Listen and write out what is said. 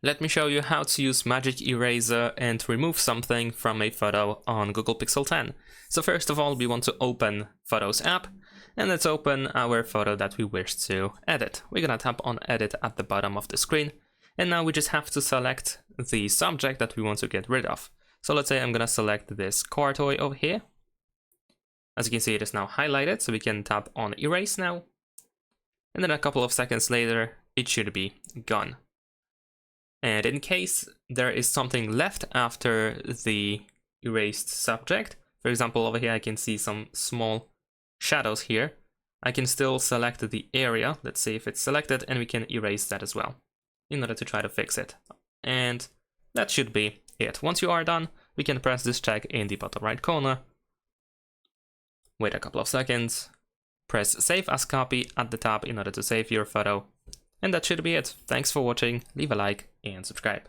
Let me show you how to use Magic Eraser and remove something from a photo on Google Pixel 10. So first of all, we want to open Photos app, and let's open our photo that we wish to edit. We're gonna tap on Edit at the bottom of the screen, and now we just have to select the subject that we want to get rid of. So let's say I'm gonna select this car toy over here. As you can see, it is now highlighted, so we can tap on Erase now. And then a couple of seconds later, it should be gone. And in case there is something left after the erased subject, for example, over here I can see some small shadows here, I can still select the area, let's see if it's selected, and we can erase that as well, in order to try to fix it. And that should be it. Once you are done, we can press this check in the bottom right corner, wait a couple of seconds, press Save as Copy at the top in order to save your photo, and that should be it. Thanks for watching, leave a like and subscribe.